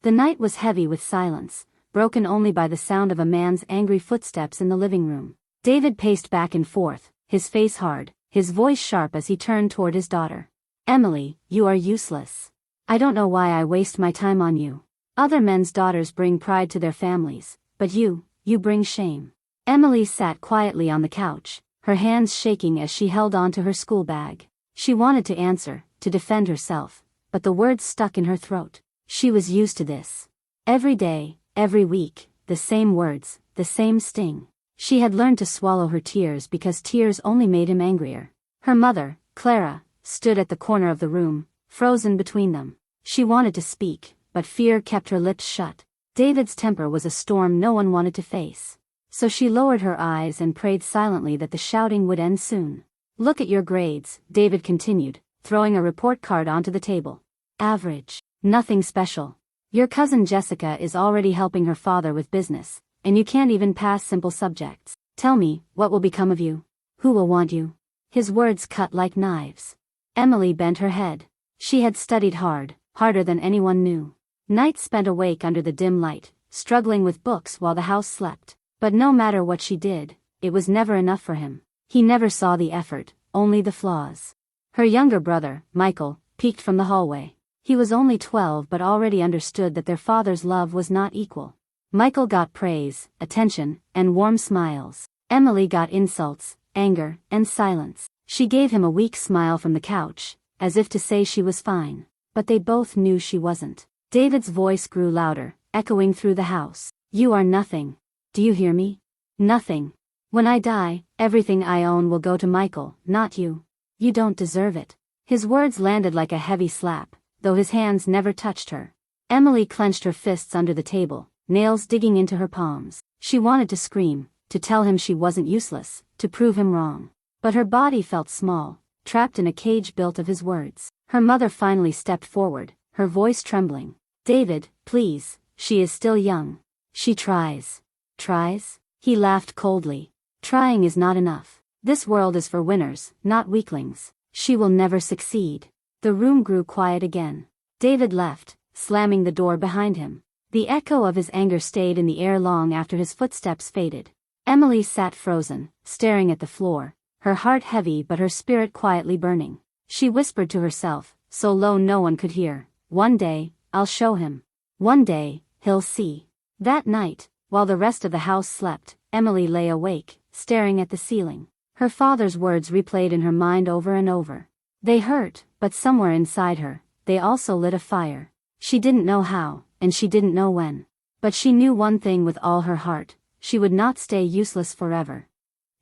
The night was heavy with silence, broken only by the sound of a man's angry footsteps in the living room. David paced back and forth, his face hard, his voice sharp as he turned toward his daughter. "Emily, you are useless. I don't know why I waste my time on you. Other men's daughters bring pride to their families, but you bring shame." Emily sat quietly on the couch, her hands shaking as she held on to her school bag. She wanted to answer, to defend herself, but the words stuck in her throat. She was used to this. Every day, every week, the same words, the same sting. She had learned to swallow her tears because tears only made him angrier. Her mother, Clara, stood at the corner of the room, frozen between them. She wanted to speak, but fear kept her lips shut. David's temper was a storm no one wanted to face. So she lowered her eyes and prayed silently that the shouting would end soon. "Look at your grades," David continued, throwing a report card onto the table. "Average. Nothing special. Your cousin Jessica is already helping her father with business, and you can't even pass simple subjects. Tell me, what will become of you? Who will want you?" His words cut like knives. Emily bent her head. She had studied hard, harder than anyone knew. Nights spent awake under the dim light, struggling with books while the house slept. But no matter what she did, it was never enough for him. He never saw the effort, only the flaws. Her younger brother, Michael, peeked from the hallway. He was only 12 but already understood that their father's love was not equal. Michael got praise, attention, and warm smiles. Emily got insults, anger, and silence. She gave him a weak smile from the couch, as if to say she was fine. But they both knew she wasn't. David's voice grew louder, echoing through the house. "You are nothing. Do you hear me? Nothing. When I die, everything I own will go to Michael, not you. You don't deserve it." His words landed like a heavy slap, though his hands never touched her. Emily clenched her fists under the table, nails digging into her palms. She wanted to scream, to tell him she wasn't useless, to prove him wrong. But her body felt small, trapped in a cage built of his words. Her mother finally stepped forward, her voice trembling. "David, please, she is still young. She tries." "Tries?" He laughed coldly. "Trying is not enough. This world is for winners, not weaklings. She will never succeed." The room grew quiet again. David left, slamming the door behind him. The echo of his anger stayed in the air long after his footsteps faded. Emily sat frozen, staring at the floor, her heart heavy but her spirit quietly burning. She whispered to herself, so low no one could hear, "One day, I'll show him. One day, he'll see." That night, while the rest of the house slept, Emily lay awake, staring at the ceiling. Her father's words replayed in her mind over and over. They hurt, but somewhere inside her, they also lit a fire. She didn't know how, and she didn't know when. But she knew one thing with all her heart: she would not stay useless forever.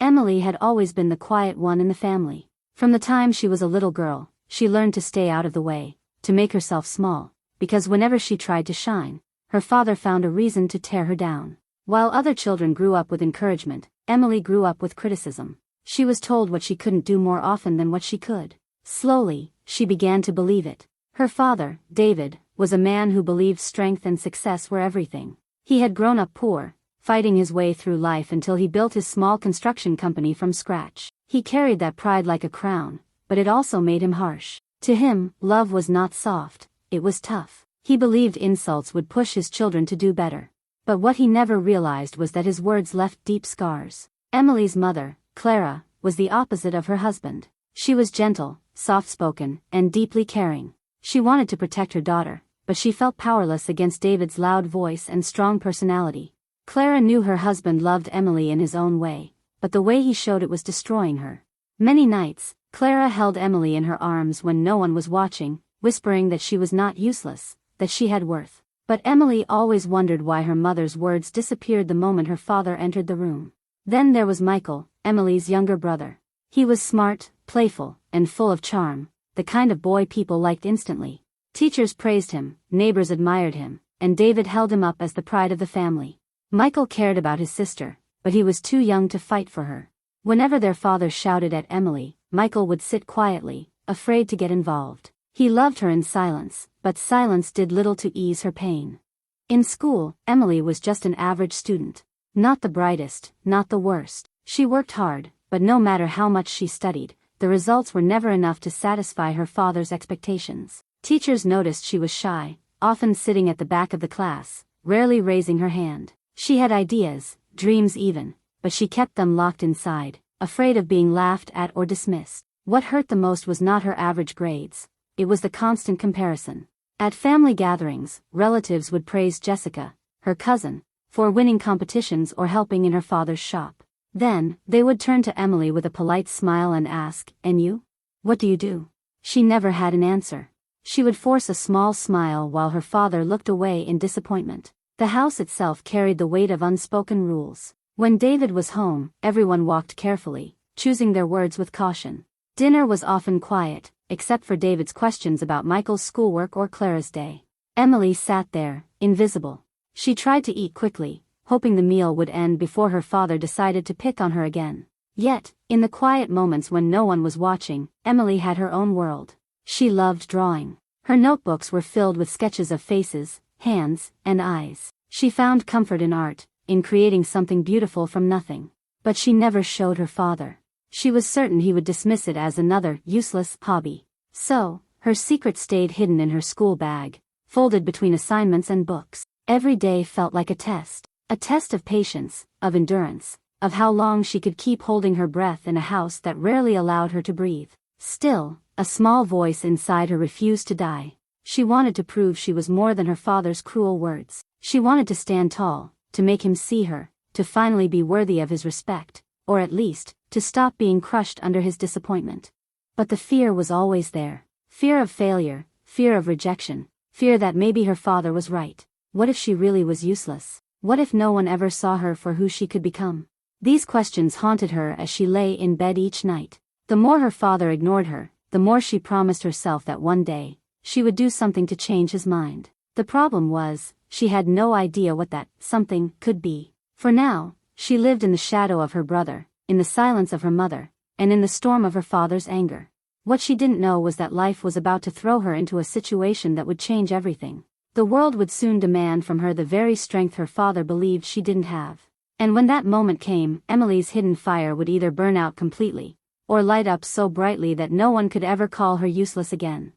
Emily had always been the quiet one in the family. From the time she was a little girl, she learned to stay out of the way, to make herself small, because whenever she tried to shine, her father found a reason to tear her down. While other children grew up with encouragement, Emily grew up with criticism. She was told what she couldn't do more often than what she could. Slowly, she began to believe it. Her father, David, was a man who believed strength and success were everything. He had grown up poor, fighting his way through life until he built his small construction company from scratch. He carried that pride like a crown, but it also made him harsh. To him, love was not soft, it was tough. He believed insults would push his children to do better. But what he never realized was that his words left deep scars. Emily's mother, Clara, was the opposite of her husband. She was gentle, soft-spoken, and deeply caring. She wanted to protect her daughter, but she felt powerless against David's loud voice and strong personality. Clara knew her husband loved Emily in his own way, but the way he showed it was destroying her. Many nights, Clara held Emily in her arms when no one was watching, whispering that she was not useless, that she had worth. But Emily always wondered why her mother's words disappeared the moment her father entered the room. Then there was Michael, Emily's younger brother. He was smart, playful, and full of charm, the kind of boy people liked instantly. Teachers praised him, neighbors admired him, and David held him up as the pride of the family. Michael cared about his sister, but he was too young to fight for her. Whenever their father shouted at Emily, Michael would sit quietly, afraid to get involved. He loved her in silence, but silence did little to ease her pain. In school, Emily was just an average student. Not the brightest, not the worst. She worked hard, but no matter how much she studied, the results were never enough to satisfy her father's expectations. Teachers noticed she was shy, often sitting at the back of the class, rarely raising her hand. She had ideas, dreams even, but she kept them locked inside, afraid of being laughed at or dismissed. What hurt the most was not her average grades, it was the constant comparison. At family gatherings, relatives would praise Jessica, her cousin, for winning competitions or helping in her father's shop. Then, they would turn to Emily with a polite smile and ask, "And you? What do you do?" She never had an answer. She would force a small smile while her father looked away in disappointment. The house itself carried the weight of unspoken rules. When David was home, everyone walked carefully, choosing their words with caution. Dinner was often quiet, except for David's questions about Michael's schoolwork or Clara's day. Emily sat there, invisible. She tried to eat quickly, hoping the meal would end before her father decided to pick on her again. Yet, in the quiet moments when no one was watching, Emily had her own world. She loved drawing. Her notebooks were filled with sketches of faces, hands, and eyes. She found comfort in art, in creating something beautiful from nothing. But she never showed her father. She was certain he would dismiss it as another useless hobby. So, her secret stayed hidden in her school bag, folded between assignments and books. Every day felt like a test of patience, of endurance, of how long she could keep holding her breath in a house that rarely allowed her to breathe. Still, a small voice inside her refused to die. She wanted to prove she was more than her father's cruel words. She wanted to stand tall, to make him see her, to finally be worthy of his respect, or at least, to stop being crushed under his disappointment. But the fear was always there. Fear of failure, fear of rejection, fear that maybe her father was right. What if she really was useless? What if no one ever saw her for who she could become? These questions haunted her as she lay in bed each night. The more her father ignored her, the more she promised herself that one day, she would do something to change his mind. The problem was, she had no idea what that something could be. For now, she lived in the shadow of her brother, in the silence of her mother, and in the storm of her father's anger. What she didn't know was that life was about to throw her into a situation that would change everything. The world would soon demand from her the very strength her father believed she didn't have. And when that moment came, Emily's hidden fire would either burn out completely, or light up so brightly that no one could ever call her useless again.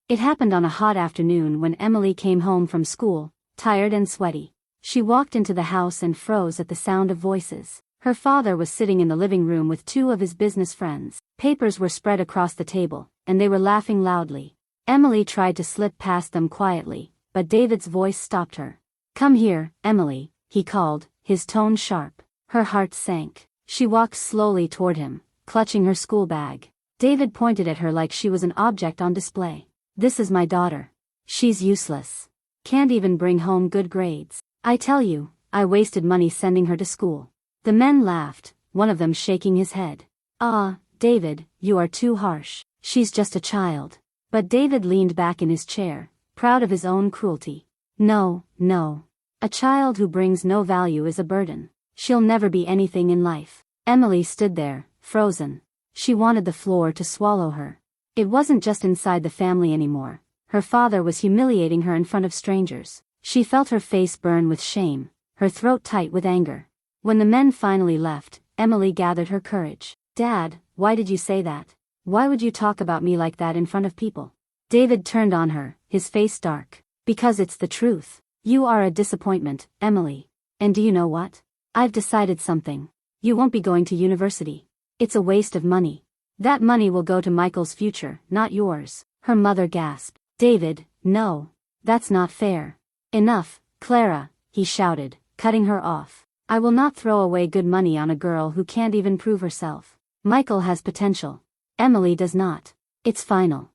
It happened on a hot afternoon when Emily came home from school, tired and sweaty. She walked into the house and froze at the sound of voices. Her father was sitting in the living room with two of his business friends. Papers were spread across the table, and they were laughing loudly. Emily tried to slip past them quietly, but David's voice stopped her. "Come here, Emily," he called, his tone sharp. Her heart sank. She walked slowly toward him, clutching her school bag. David pointed at her like she was an object on display. "This is my daughter. She's useless. Can't even bring home good grades. I tell you, I wasted money sending her to school." The men laughed, one of them shaking his head. "Ah, David, you are too harsh. She's just a child." But David leaned back in his chair, proud of his own cruelty. "No, no. A child who brings no value is a burden. She'll never be anything in life." Emily stood there, frozen. She wanted the floor to swallow her. It wasn't just inside the family anymore. Her father was humiliating her in front of strangers. She felt her face burn with shame, her throat tight with anger. When the men finally left, Emily gathered her courage. "Dad, why did you say that? Why would you talk about me like that in front of people?" David turned on her, his face dark. "Because it's the truth. You are a disappointment, Emily. And do you know what? I've decided something. You won't be going to university. It's a waste of money. That money will go to Michael's future, not yours." Her mother gasped. "David, no. That's not fair." "Enough, Clara," he shouted, cutting her off. "I will not throw away good money on a girl who can't even prove herself. Michael has potential. Emily does not. It's final."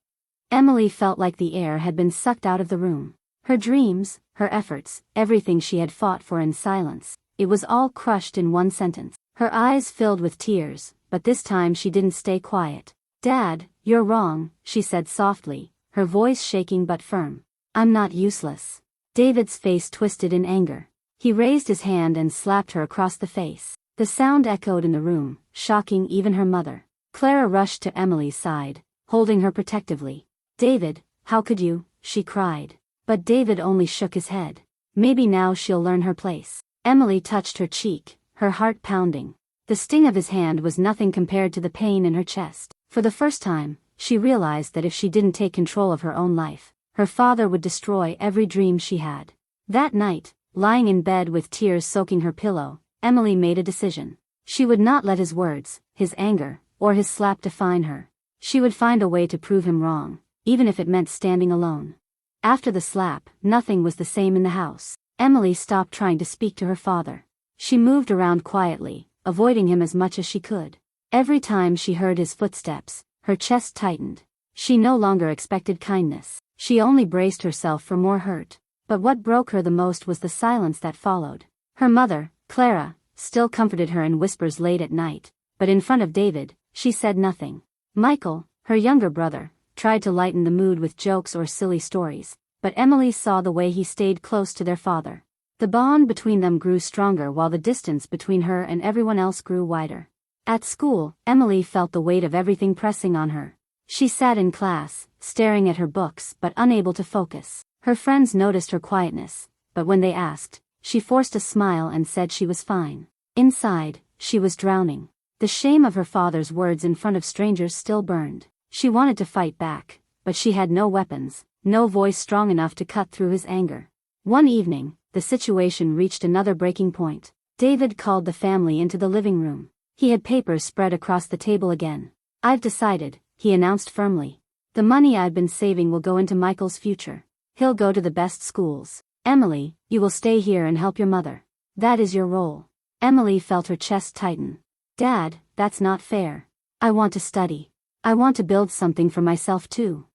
Emily felt like the air had been sucked out of the room. Her dreams, her efforts, everything she had fought for in silence, it was all crushed in one sentence. Her eyes filled with tears, but this time she didn't stay quiet. "Dad, you're wrong," she said softly, her voice shaking but firm. "I'm not useless." David's face twisted in anger. He raised his hand and slapped her across the face. The sound echoed in the room, shocking even her mother. Clara rushed to Emily's side, holding her protectively. "David, how could you?" she cried. But David only shook his head. "Maybe now she'll learn her place." Emily touched her cheek, her heart pounding. The sting of his hand was nothing compared to the pain in her chest. For the first time, she realized that if she didn't take control of her own life, Her father would destroy every dream she had. That night, lying in bed with tears soaking her pillow, Emily made a decision. She would not let his words, his anger, or his slap define her. She would find a way to prove him wrong, even if it meant standing alone. After the slap, nothing was the same in the house. Emily stopped trying to speak to her father. She moved around quietly, avoiding him as much as she could. Every time she heard his footsteps, her chest tightened. She no longer expected kindness. She only braced herself for more hurt. But what broke her the most was the silence that followed. Her mother, Clara, still comforted her in whispers late at night, but in front of David, she said nothing. Michael, her younger brother, tried to lighten the mood with jokes or silly stories, but Emily saw the way he stayed close to their father. The bond between them grew stronger while the distance between her and everyone else grew wider. At school, Emily felt the weight of everything pressing on her. She sat in class, staring at her books but unable to focus. Her friends noticed her quietness, but when they asked, she forced a smile and said she was fine. Inside, she was drowning. The shame of her father's words in front of strangers still burned. She wanted to fight back, but she had no weapons, no voice strong enough to cut through his anger. One evening, the situation reached another breaking point. David called the family into the living room. He had papers spread across the table again. "I've decided," he announced firmly. "The money I've been saving will go into Michael's future. He'll go to the best schools. Emily, you will stay here and help your mother. That is your role." Emily felt her chest tighten. "Dad, that's not fair. I want to study. I want to build something for myself too."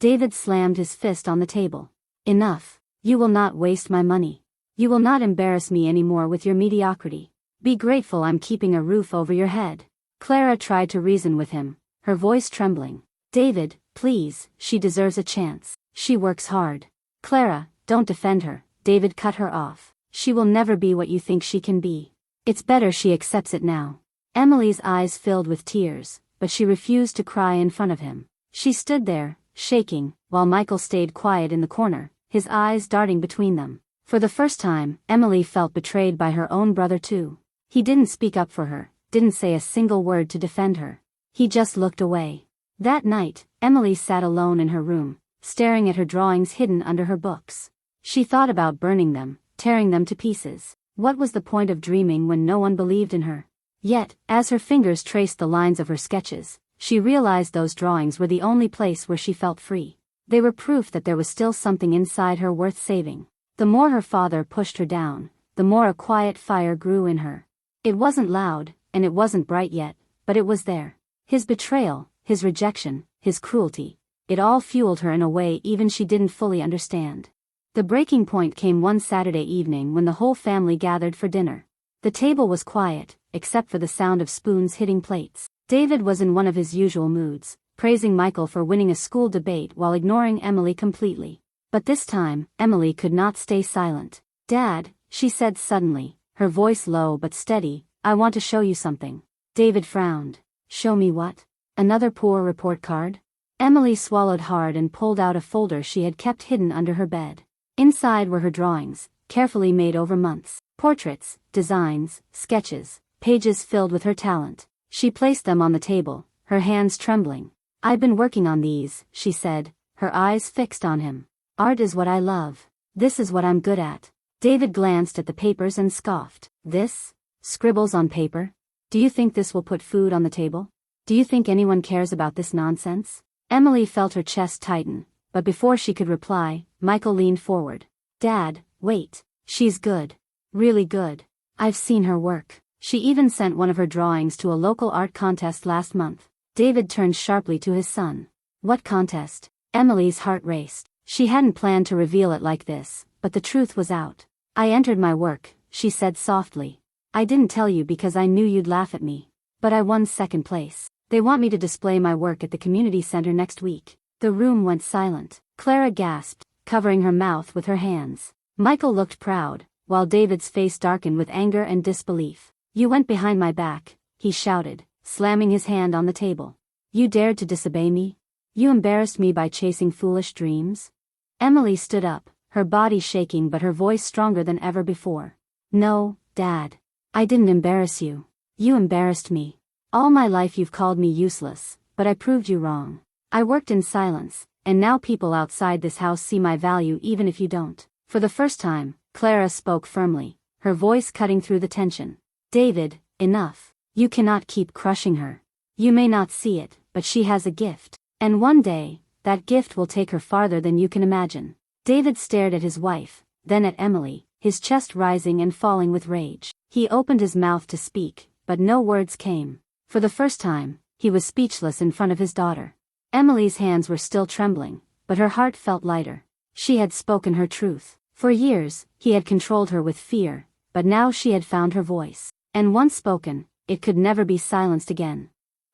David slammed his fist on the table. "Enough. You will not waste my money. You will not embarrass me anymore with your mediocrity. Be grateful I'm keeping a roof over your head." Clara tried to reason with him, her voice trembling. "David, please, she deserves a chance. She works hard." "Clara, don't defend her," David cut her off. "She will never be what you think she can be. It's better she accepts it now." Emily's eyes filled with tears, but she refused to cry in front of him. She stood there, shaking, while Michael stayed quiet in the corner, his eyes darting between them. For the first time, Emily felt betrayed by her own brother too. He didn't speak up for her, didn't say a single word to defend her. He just looked away. That night, Emily sat alone in her room, staring at her drawings hidden under her books. She thought about burning them, tearing them to pieces. What was the point of dreaming when no one believed in her? Yet, as her fingers traced the lines of her sketches, she realized those drawings were the only place where she felt free. They were proof that there was still something inside her worth saving. The more her father pushed her down, the more a quiet fire grew in her. It wasn't loud, and it wasn't bright yet, but it was there. His betrayal, his rejection, his cruelty, it all fueled her in a way even she didn't fully understand. The breaking point came one Saturday evening when the whole family gathered for dinner. The table was quiet, except for the sound of spoons hitting plates. David was in one of his usual moods, praising Michael for winning a school debate while ignoring Emily completely. But this time, Emily could not stay silent. "Dad," she said suddenly, her voice low but steady, "I want to show you something." David frowned. "Show me what? Another poor report card?" Emily swallowed hard and pulled out a folder she had kept hidden under her bed. Inside were her drawings, carefully made over months. Portraits, designs, sketches, pages filled with her talent. She placed them on the table, her hands trembling. "I've been working on these," she said, her eyes fixed on him. "Art is what I love. This is what I'm good at." David glanced at the papers and scoffed. "This? Scribbles on paper? Do you think this will put food on the table? Do you think anyone cares about this nonsense?" Emily felt her chest tighten, but before she could reply, Michael leaned forward. "Dad, wait. She's good. Really good. I've seen her work. She even sent one of her drawings to a local art contest last month." David turned sharply to his son. "What contest?" Emily's heart raced. She hadn't planned to reveal it like this, but the truth was out. "I entered my work," she said softly. "I didn't tell you because I knew you'd laugh at me. But I won second place. They want me to display my work at the community center next week." The room went silent. Clara gasped, covering her mouth with her hands. Michael looked proud, while David's face darkened with anger and disbelief. "You went behind my back," he shouted, slamming his hand on the table. "You dared to disobey me? You embarrassed me by chasing foolish dreams?" Emily stood up, her body shaking but her voice stronger than ever before. "No, Dad. I didn't embarrass you. You embarrassed me. All my life you've called me useless, but I proved you wrong. I worked in silence, and now people outside this house see my value even if you don't. For the first time, Clara spoke firmly, her voice cutting through the tension. David, enough. You cannot keep crushing her. You may not see it, but she has a gift. And one day, that gift will take her farther than you can imagine. David stared at his wife, then at Emily, his chest rising and falling with rage. He opened his mouth to speak, but no words came. For the first time, he was speechless in front of his daughter. Emily's hands were still trembling, but her heart felt lighter. She had spoken her truth. For years, he had controlled her with fear, but now she had found her voice. And once spoken, it could never be silenced again.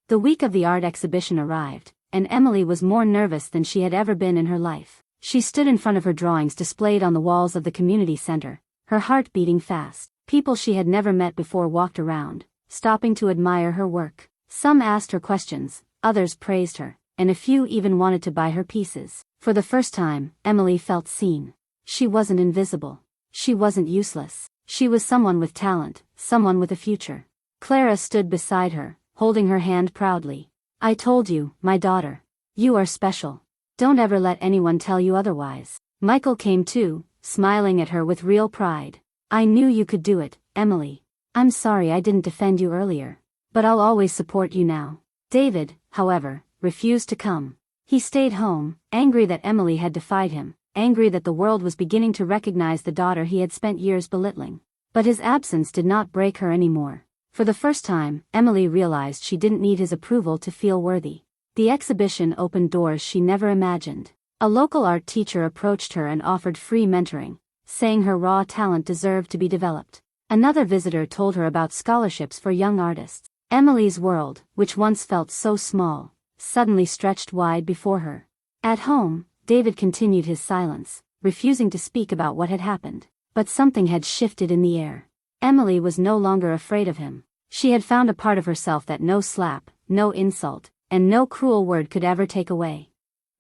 The week of the art exhibition arrived, and Emily was more nervous than she had ever been in her life. She stood in front of her drawings displayed on the walls of the community center, her heart beating fast. People she had never met before walked around, stopping to admire her work. Some asked her questions, others praised her, and a few even wanted to buy her pieces. For the first time, Emily felt seen. She wasn't invisible. She wasn't useless. She was someone with talent, someone with a future. Clara stood beside her, holding her hand proudly. I told you, my daughter. You are special. Don't ever let anyone tell you otherwise. Michael came too, smiling at her with real pride. I knew you could do it, Emily. I'm sorry I didn't defend you earlier. But I'll always support you now. David, however, refused to come. He stayed home, angry that Emily had defied him, angry that the world was beginning to recognize the daughter he had spent years belittling. But his absence did not break her anymore. For the first time, Emily realized she didn't need his approval to feel worthy. The exhibition opened doors she never imagined. A local art teacher approached her and offered free mentoring, saying her raw talent deserved to be developed. Another visitor told her about scholarships for young artists. Emily's world, which once felt so small, suddenly stretched wide before her. At home, David continued his silence, refusing to speak about what had happened. But something had shifted in the air. Emily was no longer afraid of him. She had found a part of herself that no slap, no insult, and no cruel word could ever take away.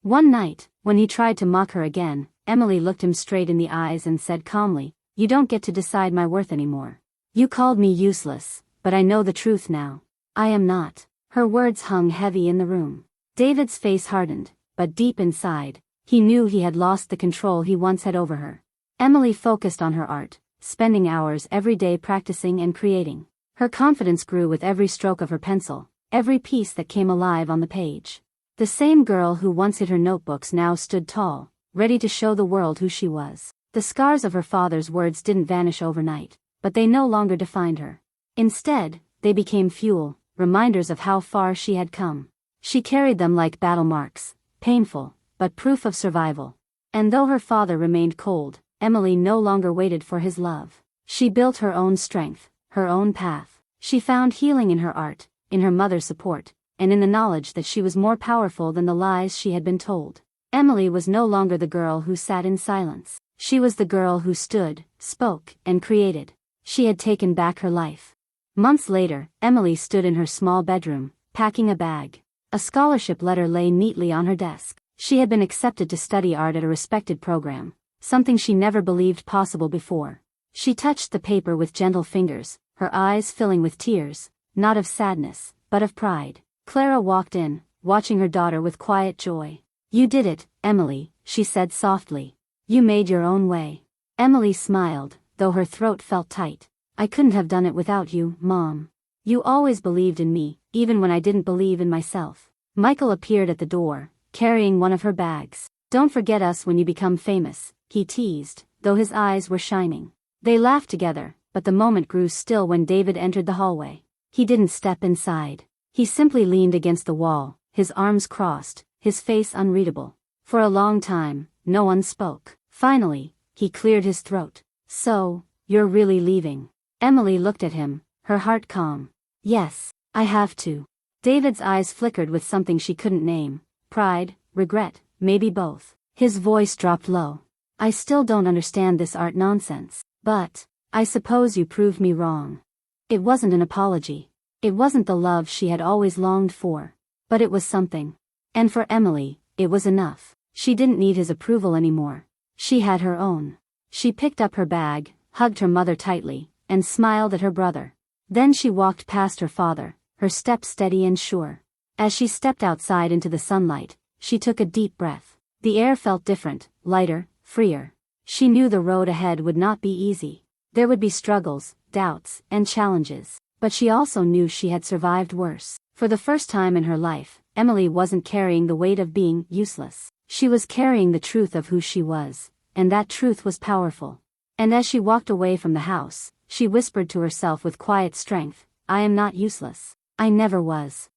One night, when he tried to mock her again, Emily looked him straight in the eyes and said calmly, "You don't get to decide my worth anymore. You called me useless, but I know the truth now. I am not." Her words hung heavy in the room. David's face hardened, but deep inside, he knew he had lost the control he once had over her. Emily focused on her art, spending hours every day practicing and creating. Her confidence grew with every stroke of her pencil, every piece that came alive on the page. The same girl who once hid her notebooks now stood tall, ready to show the world who she was. The scars of her father's words didn't vanish overnight, but they no longer defined her. Instead, they became fuel, reminders of how far she had come. She carried them like battle marks, painful, but proof of survival. And though her father remained cold, Emily no longer waited for his love. She built her own strength, her own path. She found healing in her art, in her mother's support, and in the knowledge that she was more powerful than the lies she had been told. Emily was no longer the girl who sat in silence. She was the girl who stood, spoke, and created. She had taken back her life. Months later, Emily stood in her small bedroom, packing a bag. A scholarship letter lay neatly on her desk. She had been accepted to study art at a respected program, something she never believed possible before. She touched the paper with gentle fingers, her eyes filling with tears, not of sadness, but of pride. Clara walked in, watching her daughter with quiet joy. "You did it, Emily," she said softly. "You made your own way." Emily smiled, though her throat felt tight. "I couldn't have done it without you, Mom. You always believed in me, even when I didn't believe in myself." Michael appeared at the door, carrying one of her bags. "Don't forget us when you become famous," he teased, though his eyes were shining. They laughed together, but the moment grew still when David entered the hallway. He didn't step inside. He simply leaned against the wall, his arms crossed, his face unreadable. For a long time, no one spoke. Finally, he cleared his throat. "So, you're really leaving?" Emily looked at him, her heart calm. "Yes, I have to." David's eyes flickered with something she couldn't name. Pride, regret, maybe both. His voice dropped low. "I still don't understand this art nonsense. But, I suppose you proved me wrong." It wasn't an apology. It wasn't the love she had always longed for. But it was something. And for Emily, it was enough. She didn't need his approval anymore. She had her own. She picked up her bag, hugged her mother tightly, and smiled at her brother. Then she walked past her father, her step steady and sure. As she stepped outside into the sunlight, she took a deep breath. The air felt different, lighter, freer. She knew the road ahead would not be easy. There would be struggles, doubts, and challenges. But she also knew she had survived worse. For the first time in her life, Emily wasn't carrying the weight of being useless. She was carrying the truth of who she was, and that truth was powerful. And as she walked away from the house, she whispered to herself with quiet strength, I am not useless. I never was.